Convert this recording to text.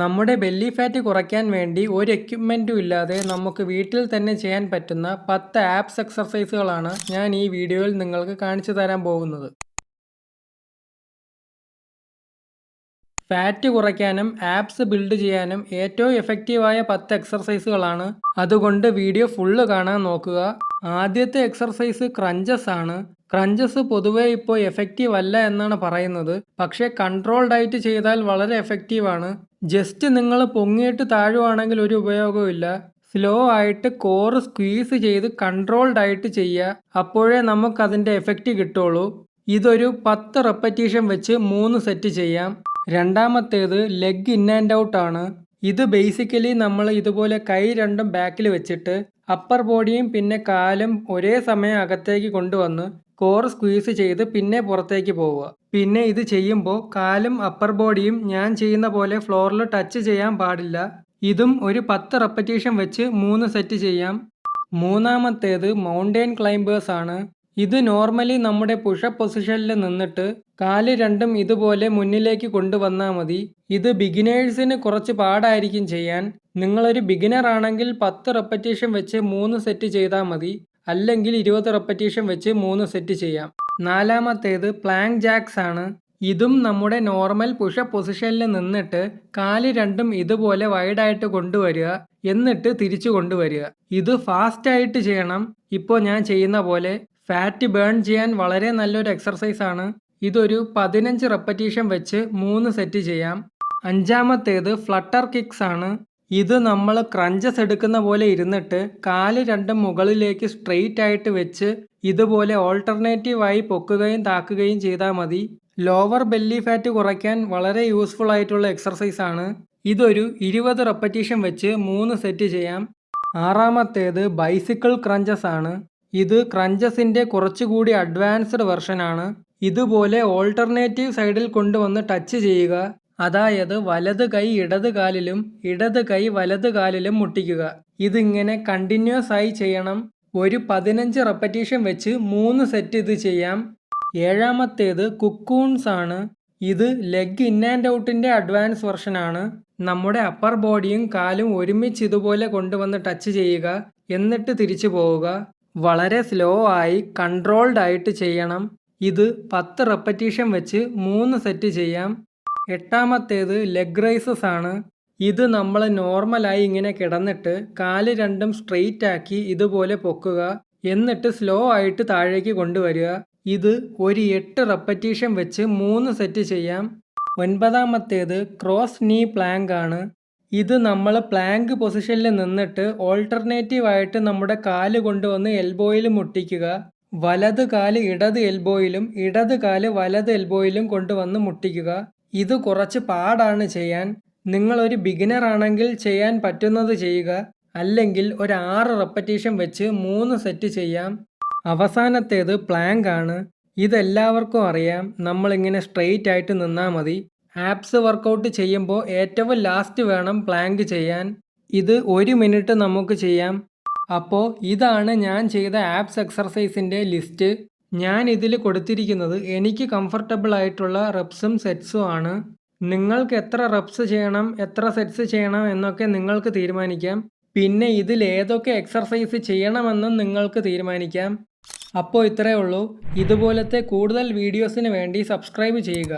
നമ്മുടെ belly fat കുറയ്ക്കാൻ വേണ്ടി ഒരു എക്യുപ്മെൻറ്റും ഇല്ലാതെ നമുക്ക് വീട്ടിൽ തന്നെ ചെയ്യാൻ പറ്റുന്ന 10 ആപ്സ് എക്സർസൈസുകളാണ് ഞാൻ ഈ വീഡിയോയിൽ നിങ്ങൾക്ക് കാണിച്ചു തരാൻ പോകുന്നത്. ഫാറ്റ് കുറയ്ക്കാനും ആപ്സ് ബിൽഡ് ചെയ്യാനും ഏറ്റവും എഫക്റ്റീവായ 10 എക്സർസൈസുകളാണ്. അതുകൊണ്ട് വീഡിയോ ഫുള്ള് കാണാൻ നോക്കുക. ആദ്യത്തെ എക്സർസൈസ് ക്രഞ്ചസ് ആണ്. ക്രഞ്ചസ് പൊതുവേ ഇപ്പോൾ എഫക്റ്റീവ് അല്ല എന്നാണ് പറയുന്നത്. പക്ഷേ കൺട്രോൾഡ് ആയിട്ട് ചെയ്താൽ വളരെ എഫക്റ്റീവാണ്. ജസ്റ്റ് നിങ്ങൾ പൊങ്ങിയിട്ട് താഴുവാണെങ്കിൽ ഒരു ഉപയോഗമില്ല. സ്ലോ ആയിട്ട് കോർ സ്ക്വീസ് ചെയ്ത് കൺട്രോൾഡ് ആയിട്ട് ചെയ്യുക. അപ്പോഴേ നമുക്കതിൻ്റെ എഫക്റ്റ് കിട്ടുള്ളൂ. ഇതൊരു 10 റെപ്പറ്റീഷൻ വെച്ച് 3 സെറ്റ് ചെയ്യാം. രണ്ടാമത്തേത് ലെഗ് ഇൻ ആൻഡ് ഔട്ട് ആണ്. ഇത് ബേസിക്കലി നമ്മൾ ഇതുപോലെ കൈ രണ്ടും ബാക്കിൽ വെച്ചിട്ട് അപ്പർ ബോഡിയും പിന്നെ കാലും ഒരേ സമയം അകത്തേക്ക് കൊണ്ടുവന്ന് കോർ സ്ക്വീസ് ചെയ്ത് പിന്നെ പുറത്തേക്ക് പോവുക. പിന്നെ ഇത് ചെയ്യുമ്പോൾ കാലും അപ്പർ ബോഡിയും ഞാൻ ചെയ്യുന്ന പോലെ ഫ്ലോറിൽ ടച്ച് ചെയ്യാൻ പാടില്ല. ഇതും ഒരു 10 റെപ്പറ്റീഷൻ വെച്ച് 3 സെറ്റ് ചെയ്യാം. മൂന്നാമത്തേത് മൗണ്ടെയിൻ ക്ലൈംബേഴ്സ് ആണ്. ഇത് നോർമലി നമ്മുടെ പുഷപ്പ് പൊസിഷനിൽ നിന്നിട്ട് കാല് രണ്ടും ഇതുപോലെ മുന്നിലേക്ക് കൊണ്ടുവന്നാൽ മതി. ഇത് ബിഗിനേഴ്സിന് കുറച്ച് പാടായിരിക്കും ചെയ്യാൻ. നിങ്ങളൊരു ബിഗിനർ ആണെങ്കിൽ 10 റെപ്പറ്റീഷൻ വെച്ച് 3 സെറ്റ് ചെയ്താൽ മതി. അല്ലെങ്കിൽ 20 റെപ്പറ്റീഷൻ വെച്ച് 3 സെറ്റ് ചെയ്യാം. നാലാമത്തേത് പ്ലാങ്ക് ജാക്സ് ആണ്. ഇതും നമ്മുടെ നോർമൽ പുഷപ്പ് പൊസിഷനിൽ നിന്നിട്ട് കാല് രണ്ടും ഇതുപോലെ വൈഡായിട്ട് കൊണ്ടുവരിക, എന്നിട്ട് തിരിച്ചു കൊണ്ടുവരിക. ഇത് ഫാസ്റ്റ് ആയിട്ട് ചെയ്യണം. ഇപ്പോൾ ഞാൻ ചെയ്യുന്ന പോലെ. ഫാറ്റ് ബേൺ ചെയ്യാൻ വളരെ നല്ലൊരു എക്സർസൈസ് ആണ്. ഇതൊരു 15 റെപ്പറ്റീഷൻ വെച്ച് 3 സെറ്റ് ചെയ്യാം. അഞ്ചാമത്തേത് ഫ്ലട്ടർ കിക്സ് ആണ്. ഇത് നമ്മൾ ക്രഞ്ചസ് എടുക്കുന്ന പോലെ ഇരുന്നിട്ട് കാല് രണ്ടും മുകളിലേക്ക് സ്ട്രെയിറ്റ് ആയിട്ട് വെച്ച് ഇതുപോലെ ഓൾട്ടർനേറ്റീവായി പൊക്കുകയും താക്കുകയും ചെയ്താൽ മതി. ലോവർ ബെല്ലി ഫാറ്റ് കുറയ്ക്കാൻ വളരെ യൂസ്ഫുൾ ആയിട്ടുള്ള എക്സർസൈസ് ആണ്. ഇതൊരു 20 റെപ്പറ്റീഷൻ വെച്ച് 3 സെറ്റ് ചെയ്യാം. ആറാമത്തേത് ബൈസിക്കിൾ ക്രഞ്ചസ് ആണ്. ഇത് ക്രഞ്ചസിൻ്റെ കുറച്ചുകൂടി അഡ്വാൻസ്ഡ് വെർഷനാണ്. ഇതുപോലെ ഓൾട്ടർനേറ്റീവ് സൈഡിൽ കൊണ്ടുവന്ന് ടച്ച് ചെയ്യുക. അതായത് വലത് കൈ ഇടത് കാലിലും ഇടത് കൈ വലത് കാലിലും മുട്ടിക്കുക. ഇതിങ്ങനെ കണ്ടിന്യൂസ് ആയി ചെയ്യണം. ഒരു 15 റെപ്പറ്റീഷൻ വെച്ച് 3 സെറ്റ് ഇത് ചെയ്യാം. ഏഴാമത്തേത് കുക്കൂൺസ് ആണ്. ഇത് ലെഗ് ഇൻ ആൻഡ് ഔട്ടിൻ്റെ അഡ്വാൻസ് വെർഷനാണ്. നമ്മുടെ അപ്പർ ബോഡിയും കാലും ഒരുമിച്ച് ഇതുപോലെ കൊണ്ടുവന്ന് ടച്ച് ചെയ്യുക, എന്നിട്ട് തിരിച്ചു പോവുക. വളരെ സ്ലോ ആയി കൺട്രോൾഡ് ആയിട്ട് ചെയ്യണം. ഇത് 10 റെപ്പറ്റീഷൻ വെച്ച് 3 സെറ്റ് ചെയ്യാം. എട്ടാമത്തേത് ലെഗ് റൈസസ് ആണ്. ഇത് നമ്മൾ നോർമലായി ഇങ്ങനെ കിടന്നിട്ട് കാല് രണ്ടും സ്ട്രെയിറ്റ് ആക്കി ഇതുപോലെ പൊക്കുക, എന്നിട്ട് സ്ലോ ആയിട്ട് താഴേക്ക് കൊണ്ടുവരിക. ഇത് ഒരു 8 റെപ്പറ്റീഷൻ വെച്ച് 3 സെറ്റ് ചെയ്യാം. ഒൻപതാമത്തേത് ക്രോസ് നീ പ്ലാങ്ക് ആണ്. ഇത് നമ്മൾ പ്ലാങ്ക് പൊസിഷനിൽ നിന്നിട്ട് ഓൾട്ടർനേറ്റീവ് ആയിട്ട് നമ്മുടെ കാല് കൊണ്ടുവന്ന് എൽബോയിൽ മുട്ടിക്കുക. വലത് കാല് ഇടത് എൽബോയിലും ഇടത് കാല് വലത് എൽബോയിലും കൊണ്ടുവന്ന് മുട്ടിക്കുക. ഇത് കുറച്ച് പാടാണ് ചെയ്യാൻ. നിങ്ങളൊരു ബിഗിനർ ആണെങ്കിൽ ചെയ്യാൻ പറ്റുന്നത് ചെയ്യുക. അല്ലെങ്കിൽ ഒരു 6 റെപ്പറ്റീഷൻ വെച്ച് 3 സെറ്റ് ചെയ്യാം. അവസാനത്തേത് പ്ലാങ്ക് ആണ്. ഇതെല്ലാവർക്കും അറിയാം. നമ്മളിങ്ങനെ സ്ട്രെയിറ്റ് ആയിട്ട് നിന്നാൽ മതി. ആപ്സ് വർക്കൗട്ട് ചെയ്യുമ്പോൾ ഏറ്റവും ലാസ്റ്റ് വേണം പ്ലാങ്ക് ചെയ്യാൻ. ഇത് 1 മിനിറ്റ് നമുക്ക് ചെയ്യാം. അപ്പോൾ ഇതാണ് ഞാൻ ചെയ്ത ആപ്സ് എക്സർസൈസിൻ്റെ ലിസ്റ്റ്. ഞാൻ ഇതിൽ കൊടുത്തിരിക്കുന്നത് എനിക്ക് കംഫർട്ടബിൾ ആയിട്ടുള്ള റെപ്സും സെറ്റ്സും ആണ്. നിങ്ങൾക്ക് എത്ര റെപ്സ് ചെയ്യണം, എത്ര സെറ്റ്സ് ചെയ്യണം എന്നൊക്കെ നിങ്ങൾക്ക് തീരുമാനിക്കാം. പിന്നെ ഇതിൽ ഏതൊക്കെ എക്സർസൈസ് ചെയ്യണമെന്നും നിങ്ങൾക്ക് തീരുമാനിക്കാം. അപ്പോൾ ഇത്രയേ ഉള്ളൂ. ഇതുപോലത്തെ കൂടുതൽ വീഡിയോസിന് വേണ്ടി സബ്സ്ക്രൈബ് ചെയ്യുക.